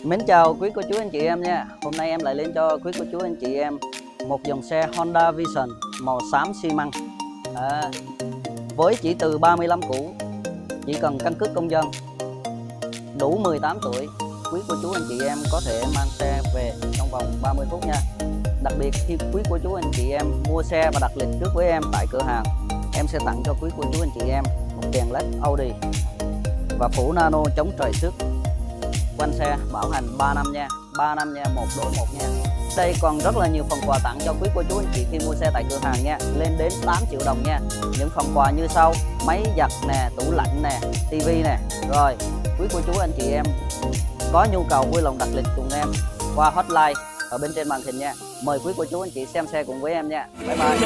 Mến chào quý cô chú anh chị em nha. Hôm nay em lại lên cho quý cô chú anh chị em một dòng xe Honda Vision màu xám xi măng. Với chỉ từ 35 củ, chỉ cần căn cước công dân, đủ 18 tuổi, quý cô chú anh chị em có thể mang xe về trong vòng 30 phút nha. Đặc biệt khi quý cô chú anh chị em mua xe và đặt lịch trước với em tại cửa hàng, em sẽ tặng cho quý cô chú anh chị em một đèn LED Audi và phủ nano chống trầy xước. Quanh xe bảo hành 3 năm nha, 3 năm nha, 1 đổi 1 nha. Đây còn rất là nhiều phần quà tặng cho quý cô chú anh chị khi mua xe tại cửa hàng nha, lên đến 8 triệu đồng nha. Những phần quà như sau: máy giặt nè, tủ lạnh nè, tivi nè. Rồi, quý cô chú anh chị em có nhu cầu vui lòng đặt lịch cùng em qua hotline ở bên trên màn hình nha. Mời quý cô chú anh chị xem xe cùng với em nha. Bye bye.